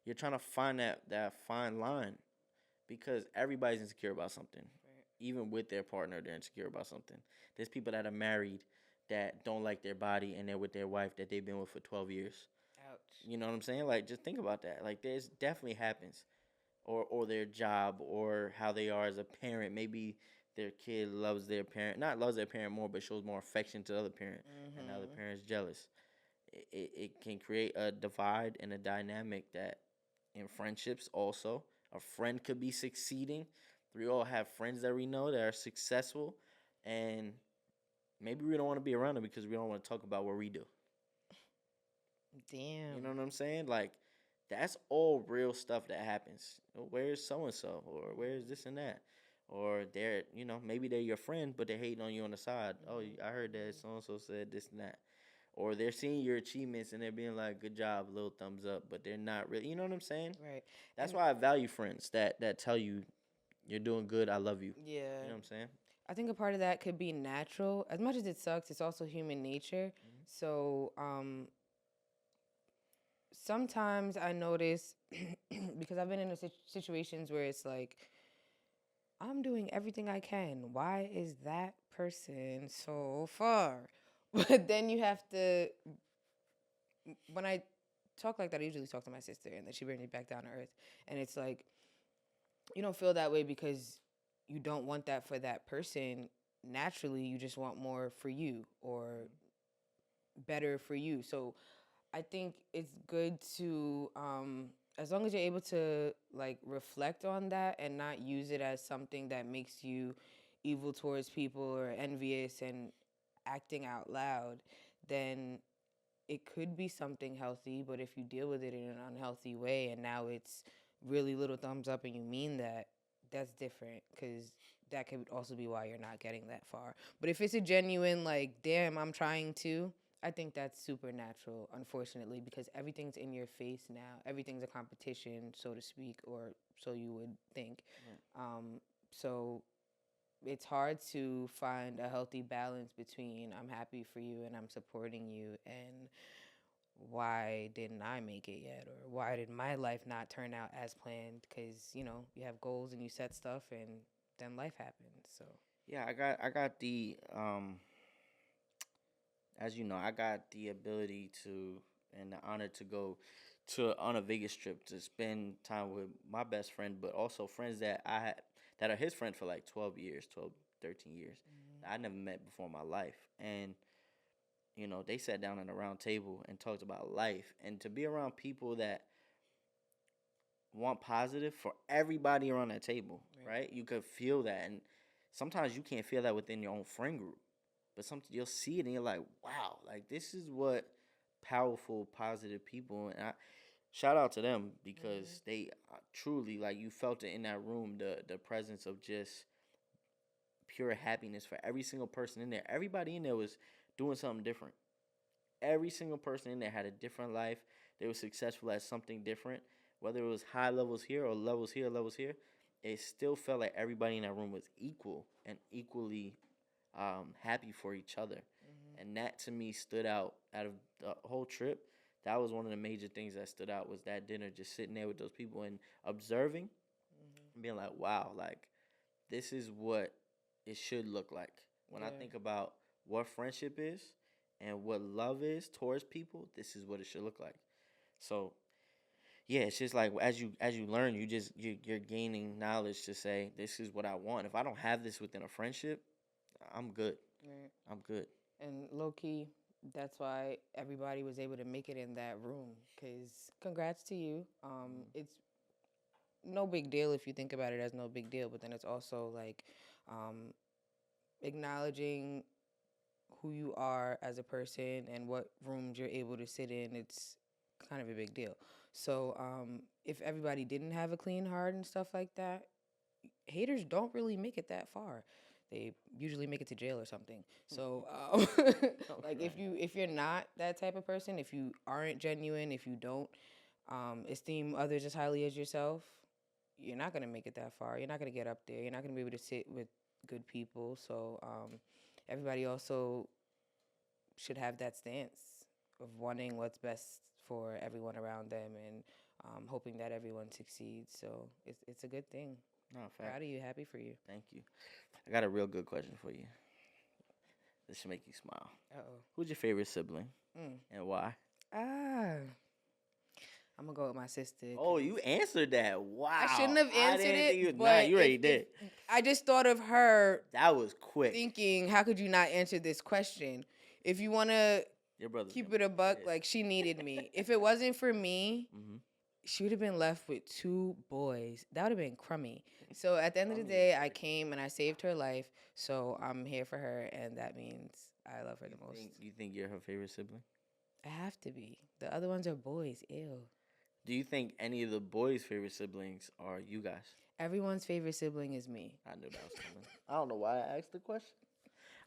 You're trying to find that fine line because everybody's insecure about something. Right. Even with their partner, they're insecure about something. There's people that are married that don't like their body and they're with their wife that they've been with for 12 years. Ouch. You know what I'm saying? Like just think about that. Like there's definitely happens. Or their job or how they are as a parent. Maybe their kid loves their parent, not loves their parent more, but shows more affection to the other parent, and the other Mm-hmm. parent's jealous. It can create a divide and a dynamic that in friendships also a friend could be succeeding. We all have friends that we know that are successful, and maybe we don't want to be around them because we don't want to talk about what we do. You know Damn. what I'm saying? Like that's all real stuff that happens. Where's so and so, or where's this and that, or they're maybe they're your friend, but they're hating on you on the side. Oh, Mm-hmm. I heard that so and so said this and that, or they're seeing your achievements and they're being like, "Good job, little thumbs up," but they're not really. You know what I'm saying? Right. That's And why I value friends that tell you you're doing good. I love you. You yeah, know what I'm saying? I think a part of that could be natural. As much as it sucks, it's also human nature. Mm-hmm. So sometimes I notice because I've been in situations where it's like I'm doing everything I can. Why is that person so far? But then you have to. When I talk like that, I usually talk to my sister, and then she brings me back down to earth. And it's like you don't feel that way because you don't want that for that person. Naturally, you just want more for you or better for you. So I think it's good to, as long as you're able to like reflect on that and not use it as something that makes you evil towards people or envious and acting out loud, then it could be something healthy. But if you deal with it in an unhealthy way and now it's really little thumbs up and you mean that, that's different because that could also be why you're not getting that far. But if it's a genuine, like, damn, I'm trying to, I think that's supernatural, unfortunately, because everything's in your face now. Everything's a competition, so to speak, or so you would think. Right. So it's hard to find a healthy balance between I'm happy for you and I'm supporting you and why didn't I make it yet or why did my life not turn out as planned because you have goals and you set stuff and then life happens. So Yeah, I got the as you know, I got the ability to and the honor to go on a Vegas trip to spend time with my best friend, but also friends that I had that are his friends for like 12 years, 12, 13 years. I never met before in my life. And they sat down at a round table and talked about life. And to be around people that want positive for everybody around that table, right. right? You could feel that. And sometimes you can't feel that within your own friend group. But sometimes you'll see it and you're like, wow, like this is what powerful, positive people. And I shout out to them because they truly, like, you felt it in that room, the presence of just pure happiness for every single person in there. Everybody in there was doing something different. every single person in there had a different life. They were successful at something different, whether it was high levels here or levels here. It still felt like everybody in that room was equal and equally happy for each other. And that to me stood out of the whole trip. That was one of the major things that stood out was that dinner, just sitting there with those people and observing and being like, wow, like this is what it should look like. When I Yeah. think about what friendship is and what love is towards people, this is what it should look like. So yeah, it's just like as you learn, you're gaining knowledge to say this is what I want. If I don't have this within a friendship, I'm good. Right. I'm good. And low key, that's why everybody was able to make it in that room. Cause congrats to you. It's no big deal if you think about it as no big deal, but then it's also like um, acknowledging who you are as a person and what rooms you're able to sit in. It's kind of a big deal. So if everybody didn't have a clean heart and stuff like that, haters don't really make it that far. They usually make it to jail or something. So, like Right. if you're not that type of person, if you aren't genuine, if you don't esteem others as highly as yourself, you're not gonna make it that far. You're not gonna get up there. You're not gonna be able to sit with good people. So, everybody also should have that stance of wanting what's best for everyone around them and hoping that everyone succeeds. So it's a good thing. No, Proud fact. of you. Happy for you. Thank you. I got a real good question for you. This should make you smile. Uh oh. Who's your favorite sibling Mm. and why? Ah, I'm gonna go with my sister. Oh, 'Cause you answered that. I shouldn't Wow. have I answered didn't think you. it, Nah, but you already if did. I just thought of her That was quick. thinking, how could you not answer this question? If you wanna Your brother's keep gonna it a be buck, pissed. like she needed me. If it wasn't for me, Mm-hmm. she would have been left with two boys. That would have been crummy. So at the end of the Crummy day, is I crazy. came and I saved her life. So I'm here for her, and that means I love her the most. You think you're her favorite sibling? I have to be. The other ones are boys. Ew. Do you think any of the boys' favorite siblings are you guys? Everyone's favorite sibling is me. I knew that was coming. I don't know why I asked the question.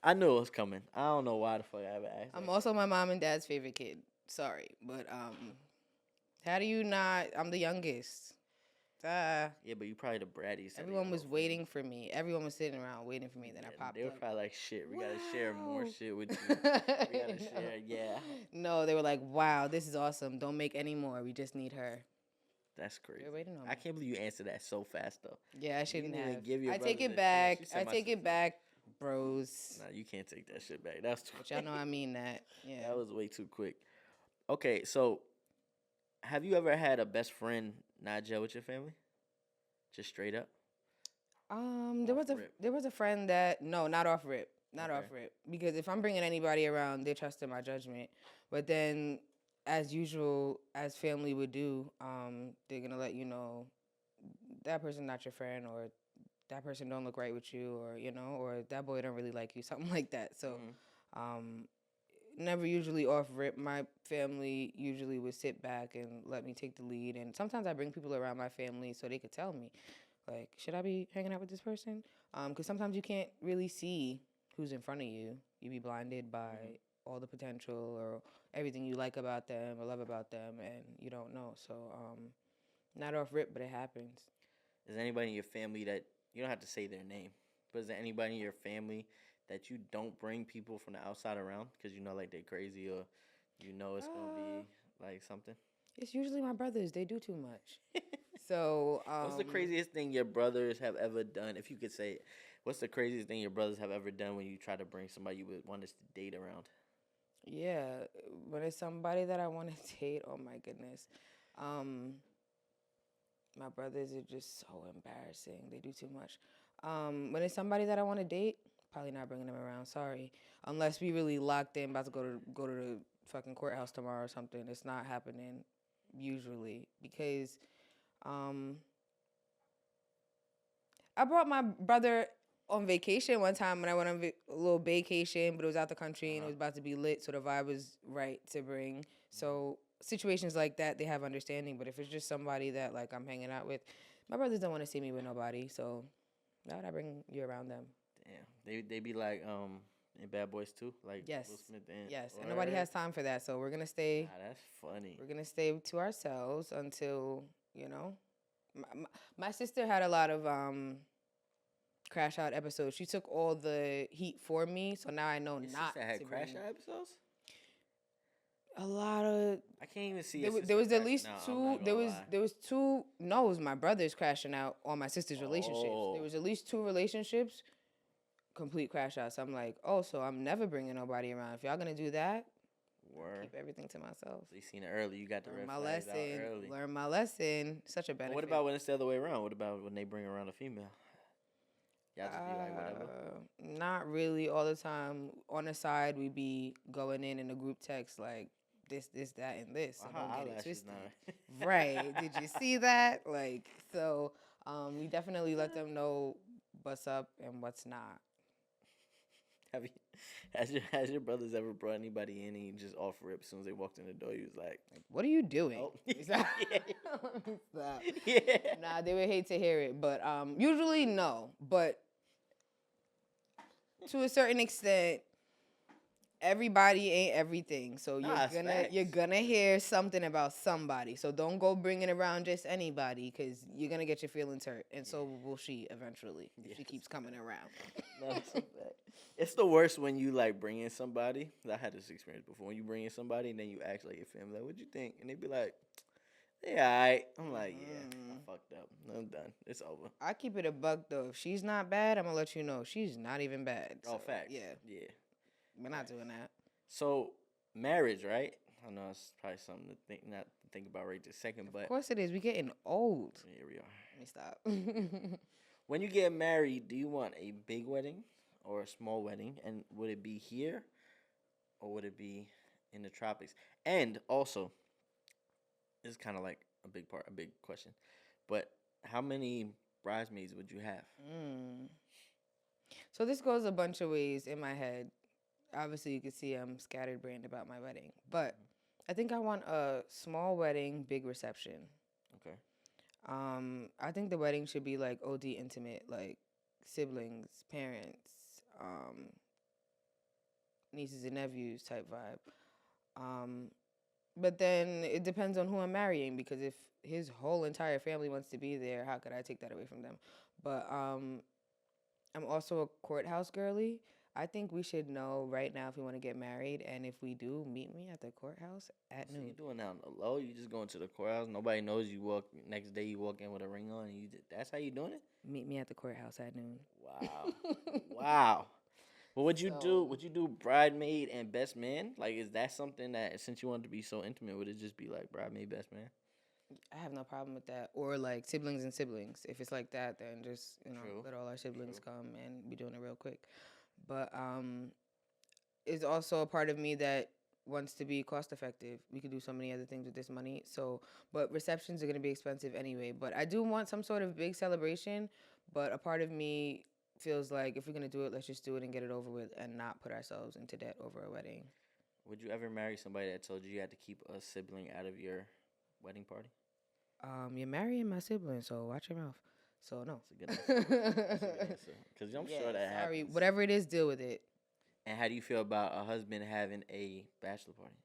I knew it was coming. I don't know why the fuck I ever asked. I'm that also my mom and dad's favorite kid. Sorry, but how do you not? I'm the youngest. Yeah, but you probably the brattiest. Everyone was waiting for me. Everyone was sitting around waiting for me. Then I popped They were up. probably like, "Shit, we gotta share more Wow. shit with you. We gotta share." Yeah, No, they were like, "Wow, this is awesome. Don't make any more. We just need her." that's crazy. They're waiting on I me. can't believe you answered that so fast though. Yeah, I You shouldn't didn't even have. give your I take brother it the chance. back. You said I my take it sister. back, bros. Nah, you can't take that shit back. That's too. But y'all know I mean that. Yeah. That was way too quick. Okay, so have you ever had a best friend not gel with your family? Just straight up. There Off was a rip. there was a friend that no, not off rip, not Okay. off rip. Because if I'm bringing anybody around, they trust in my judgment. But then, as usual, as family would do, they're gonna let you know that person not your friend, or that person don't look right with you, or or that boy don't really like you, something like that. So, Mhm. um, never usually off rip. My family usually would sit back and let me take the lead, and sometimes I bring people around my family so they could tell me, like, should I be hanging out with this person? Because sometimes you can't really see who's in front of you. You be blinded by all the potential or everything you like about them or love about them, and you don't know. So, not off rip, but it happens. Is there anybody in your family that you don't have to say their name, but is there anybody in your family that you don't bring people from the outside around because you know like they're crazy or you know it's gonna Uh, be like something? it's usually my brothers. They do too much. So, What's the craziest thing your brothers have ever done? If you could say it, what's the craziest thing your brothers have ever done when you try to bring somebody you would want us to date around? yeah, when it's somebody that I want to date, oh my goodness. Um, my brothers are just so embarrassing. They do too much. When it's somebody that I want to date, probably not bringing them around. Sorry, unless we really locked in, about to go to the fucking courthouse tomorrow or something. It's not happening usually because um, I brought my brother on vacation one time when I went on a little vacation, but it was out the country and it was about to be lit, so the vibe was right to bring. So situations like that, they have understanding. But if it's just somebody that like I'm hanging out with, my brothers don't want to see me with nobody. So why would I bring you around them? Damn, they be like And Bad Boys too, like Will Yes, Smith and yes, and nobody Word. has time for that. So we're gonna stay. Nah, that's funny. We're gonna stay to ourselves until you know. My sister had a lot of crash out episodes. She took all the heat for me, so now I know Your not sister had to crash bring out episodes. a lot of. I can't even see your There sister was at crashing least out. I'm two. not gonna lie. There was two. No, it was my brothers crashing out on my sister's relationships. There Oh, was at least two relationships complete crash outs. I'm like, oh, so I'm never bringing nobody around. If y'all gonna do that, word. keep everything to myself. So you seen it early. You got the Learn red my flags out lesson. early. Learn my lesson. Such a But what benefit. about when it's the other way around? What about when they bring around a female? Y'all just be like, whatever. Not really all the time. On the side, we be going in a group text like this, that, and this. So don't get it twisted. Right? Did you see that? Like so. We definitely let them know what's up and what's not. Have you, has your brothers ever brought anybody in and you just off rip as soon as they walked in the door? You was like, What are you doing? oh, Stop. yeah. Nah, they would hate to hear it, but usually no. But to a certain extent, everybody ain't everything. So Nah, it's you're facts. gonna hear something about somebody. So don't go bringing around just anybody because you're gonna get your feelings hurt, and so will she eventually if she keeps coming around. No, that's a fact. It's the worst when you like bring in somebody. I had this experience before. When you bring in somebody and then you ask like your family, like, "What'd you think?" And they be like, "Yeah, alright." I'm like, "Yeah, I fucked up. I'm done. It's over." I keep it a buck though. If she's not bad, I'm gonna let you know she's not even bad. Oh, So, facts. yeah, Yeah. we're not doing that. So marriage, right? I know it's probably something to think not to think about right this second, Of but course it is. We getting old. here we are. Let me stop. When you get married, do you want a big wedding or a small wedding? And would it be here or would it be in the tropics? And also, this is kind of like a big question. But how many bridesmaids would you have? Mm. So this goes a bunch of ways in my head. Obviously, you can see I'm scatterbrained about my wedding, but I think I want a small wedding, big reception. Okay. I think the wedding should be like OD intimate, like siblings, parents, nieces and nephews type vibe. Um, but then it depends on who I'm marrying because if his whole entire family wants to be there, how could I take that away from them? But I'm also a courthouse girly. I think we should know right now if we want to get married, and if we do, meet me at the courthouse at So noon. you doing that on the low? You just going to the courthouse? Nobody knows you walk next day. You walk in with a ring on, and that's how you doing it? Meet me at the courthouse at noon. Wow, wow. But would you do? So- Would you do bridesmaid and best man? Like, is that something that since you want to be so intimate, would it just be like bridesmaid, best man? I have no problem with that. Or like siblings and siblings. If it's like that, then just True. let all our siblings come and be doing it real quick. But it's also a part of me that wants to be cost effective. We could do so many other things with this money. So, but receptions are going to be expensive anyway. But I do want some sort of big celebration. But a part of me feels like if we're going to do it, let's just do it and get it over with and not put ourselves into debt over a wedding. Would you ever marry somebody that told you you had to keep a sibling out of your wedding party? You're marrying my sibling, so watch your mouth. So no. That's a good answer. That's a good answer. Because I'm sure that Sorry, happens. whatever it is, deal with it. And how do you feel about a husband having a bachelor party?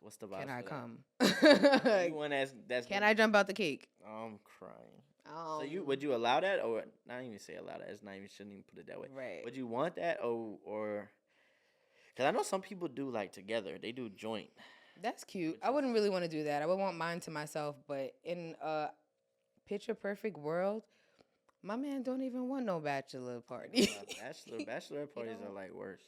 What's the vibe? Can I come? Anyone that's Can I jump out the cake? I'm crying. So would you allow that or not even say allow that? It's not even shouldn't even put it that way. Right. Would you want that or because I know some people do like together. They do joint. That's cute. I wouldn't really want to do that. I would want mine to myself. But in a picture perfect world, my man don't even want no bachelor party. Bachelorette parties are like worse.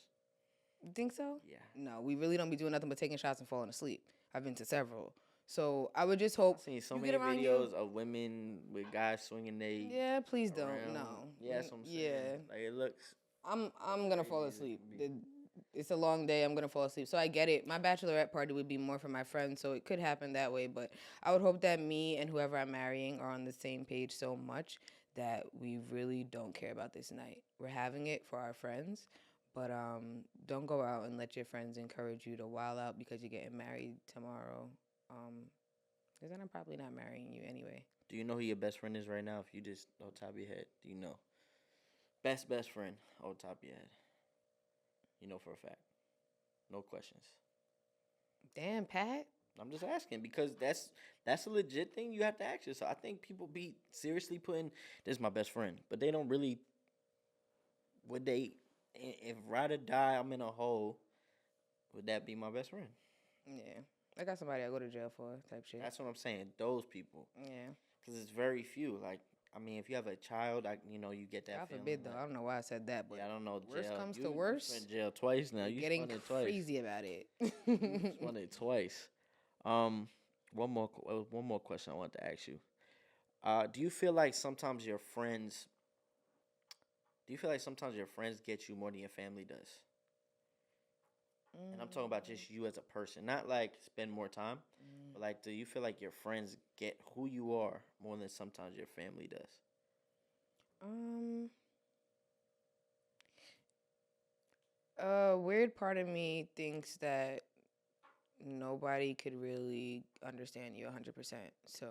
You think so? Yeah. No, we really don't be doing nothing but taking shots and falling asleep. I've been to several. So I would just hope. I've seen so you many get around videos of women with guys swinging their Yeah, please don't. around. No. Yeah, that's what I'm saying. Yeah. Like it looks. I'm gonna fall crazy as it asleep. can be. It's a long day. I'm gonna fall asleep. So I get it. My bachelorette party would be more for my friends, so it could happen that way. But I would hope that me and whoever I'm marrying are on the same page so much that we really don't care about this night. We're having it for our friends, but don't go out and let your friends encourage you to wild out because you're getting married tomorrow. Because then I'm probably not marrying you anyway. Do you know who your best friend is right now? If you just on top of your head, do you know? Best friend on top of your head. You know for a fact. No questions. Damn, Pat. I'm just asking because that's a legit thing you have to ask yourself. I think people be seriously putting this is my best friend, but they don't really would they if ride or die I'm in a hole, would that be my best friend? Yeah. I got somebody I go to jail for type shit. That's what I'm saying. Those people. Yeah. Because it's very few. Like, I mean, if you have a child, you get that God feeling. forbid, though. Like, I don't know why I said that, but yeah, I don't know. worst Jail. comes to You worst, spent jail twice now. you're You getting spun it twice. crazy about it. You spun it twice. Um, one more question I want to ask you. Do you feel like sometimes your friends? Do you feel like sometimes your friends get you more than your family does? And I'm talking about just you as a person, not like spend more time, but like, do you feel like your friends get who you are more than sometimes your family does? Um, a weird part of me thinks that nobody could really understand you 100%. So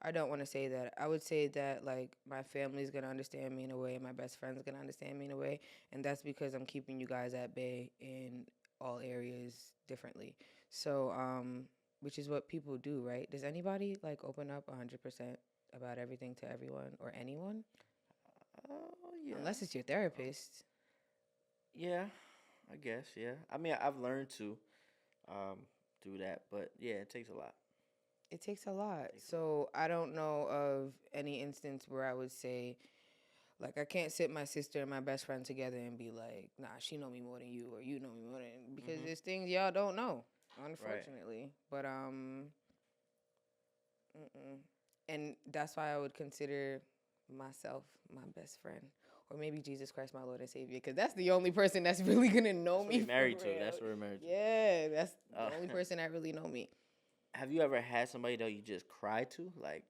I don't want to say that. I would say that like my family's going to understand me in a way and my best friend's going to understand me in a way, and that's because I'm keeping you guys at bay in all areas differently. So which is what people do, right? Does anybody like open up 100% about everything to everyone or anyone? Yeah. Unless it's your therapist. Yeah, I guess. Yeah. I mean, I've learned to um, do that, but yeah, it takes a lot. It takes a lot. Takes a lot. So I don't know of any instance where I would say, like, I can't sit my sister and my best friend together and be like, nah, she know me more than you or you know me more than, because there's things y'all don't know, Right. unfortunately. But and that's why I would consider myself my best friend, or maybe Jesus Christ, my Lord and Savior, because that's the only person that's really gonna know That's what me we're for married to. real. That's what we're married to. Yeah, that's Uh, the only person that really know me. have you ever had somebody that you just cry to, like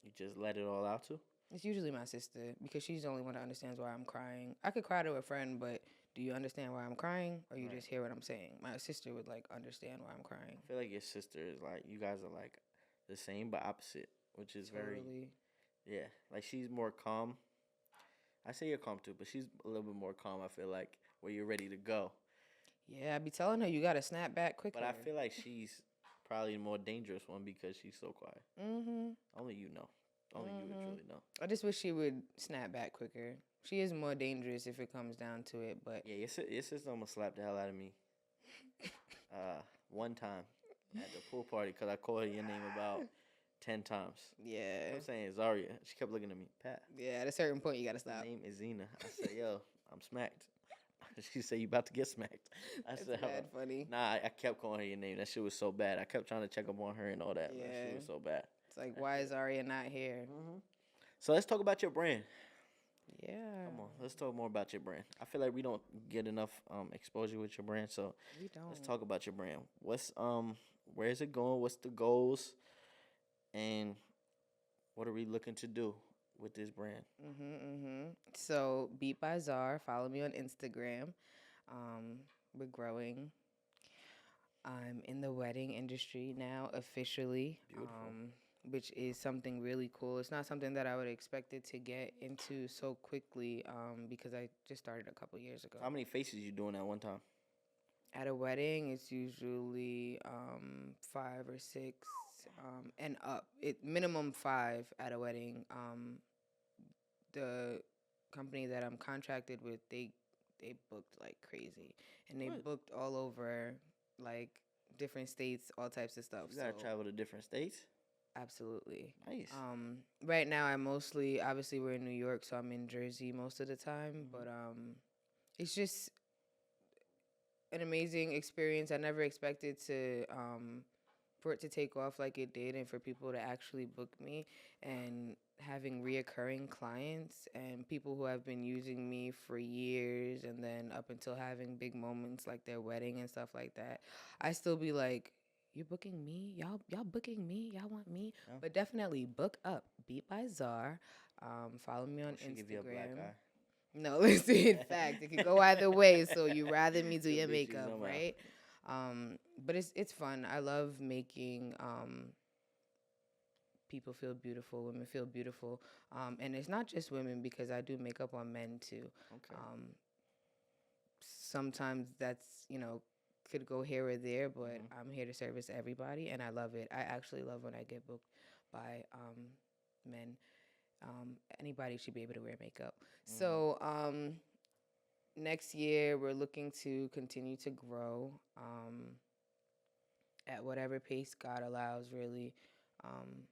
you just let it all out to? It's usually my sister because she's the only one that understands why I'm crying. I could cry to a friend, but do you understand why I'm crying, or you Right. just hear what I'm saying? My sister would like understand why I'm crying. I feel like your sister is like you guys are like the same but opposite, which is very Totally. yeah. Like she's more calm. I say you're calm too, but she's a little bit more calm. I feel like where you're ready to go. Yeah, I be telling her you gotta snap back But quicker. I feel like she's probably the more dangerous one because she's so quiet. Only you know. Only you would truly know. I just wish she would snap back quicker. She is more dangerous if it comes down to it, but Yeah, your sister almost slapped the hell out of me. One time at the pool party because I called her your name about 10 times. yeah, I'm saying Zaria. She kept looking at me. Pat, yeah. At a certain point, you gotta my stop. name is Zena. I said, yo, I'm smacked. She said, you about to get smacked. I That's said, bad funny. nah, I kept calling her your name. That shit was so bad. I kept trying to check up on her and all that. That shit Yeah, was so bad. it's like, why is Arya not here? So let's talk about your brand. Yeah, Come on, let's talk more about your brand. I feel like we don't get enough exposure with your brand, so we don't. let's talk about your brand. What's where is it going? What's the goals? And what are we looking to do with this brand? So, Beat by Czar, follow me on Instagram. We're growing. I'm in the wedding industry now officially, Beautiful. which is something really cool. It's not something that I would expected to get into so quickly because I just started a couple years ago. How many faces you doing at one time? At a wedding, it's usually 5 or 6 and up. It minimum 5 at a wedding. The company that I'm contracted with, they booked like crazy, and they What? booked all over, like different states, all types of stuff. You gotta So travel to different states. absolutely. Nice. Right now, I mostly, obviously we're in New York, so I'm in Jersey most of the time. But it's just an amazing experience. I never expected to for it to take off like it did, and for people to actually book me, and having reoccurring clients and people who have been using me for years, and then up until having big moments like their wedding and stuff like that. I still be like, you're booking me? Y'all booking me? Y'all want me? Yeah. But definitely book up. Beat by Czar. Follow me on She give you a black Instagram. eye. No, listen, in fact, it could go either way. So you rather me do She'll your beat you makeup, somehow. right? But it's fun. I love making people feel beautiful, women feel beautiful, and it's not just women because I do makeup on men too. Okay. sometimes that's, could go here or there, but Mm-hmm. I'm here to service everybody, and I love it. I actually love when I get booked by men. Anybody should be able to wear makeup. Mm-hmm. So next year, we're looking to continue to grow at whatever pace God allows, really. Um,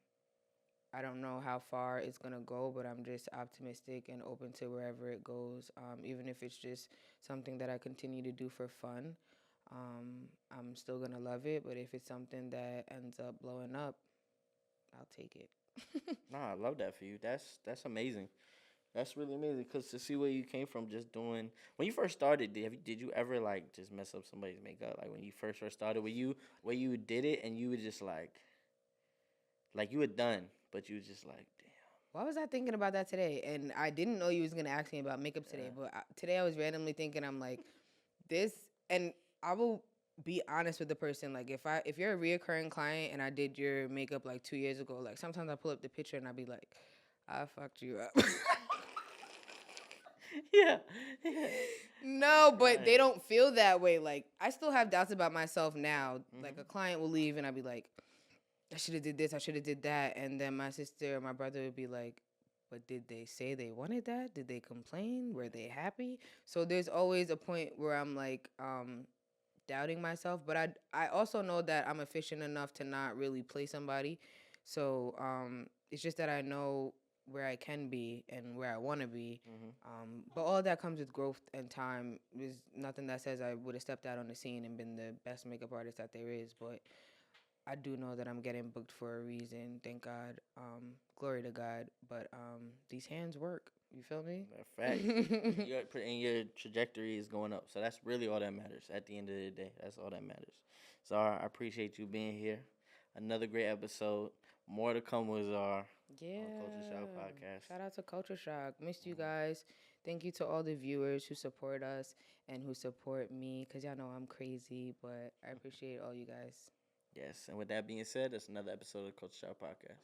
I don't know how far it's gonna go, but I'm just optimistic and open to wherever it goes. Even if it's just something that I continue to do for fun, I'm still gonna love it. But if it's something that ends up blowing up, I'll take it. Nah, I love that for you. That's amazing. That's really amazing because to see where you came from, just doing when you first started, did you ever like just mess up somebody's makeup? Like when you first started, where you did it and you were just like you were done, but you was just like, Why was I thinking about that today? And I didn't know you was gonna ask me about makeup today, damn, but today I was randomly thinking, I'm like, this, and I will be honest with the person. Like, if you're a reoccurring client and I did your makeup like 2 years ago, like sometimes I pull up the picture and I be like, I fucked you up. yeah, yeah, I'm No, but they crying. don't feel that way. Like, I still have doubts about myself now. Like, Mm-hmm. a client will leave and I'll be like, I should have did this, I should have did that, and then my sister or my brother would be like, but did they say they wanted that? Did they complain? Were they happy? So there's always a point where I'm like doubting myself, but I also know that I'm efficient enough to not really play somebody. So it's just that I know where I can be and where I want to be. Mm-hmm. But all that comes with growth and time. There's nothing that says I would have stepped out on the scene and been the best makeup artist that there is, but I do know that I'm getting booked for a reason. Thank God. Glory to God. But these hands work. You feel me? Facts. And your trajectory is going up, so that's really all that matters. At the end of the day, that's all that matters. So I appreciate you being here. Another great episode. More to come with our on Culture Shock Yeah. podcast. Shout out to Culture Shock. Missed you Mhm. guys. Thank you to all the viewers who support us and who support me, because y'all know I'm crazy, but I appreciate all you guys. Yes, and with that being said, that's another episode of Culture Shock podcast.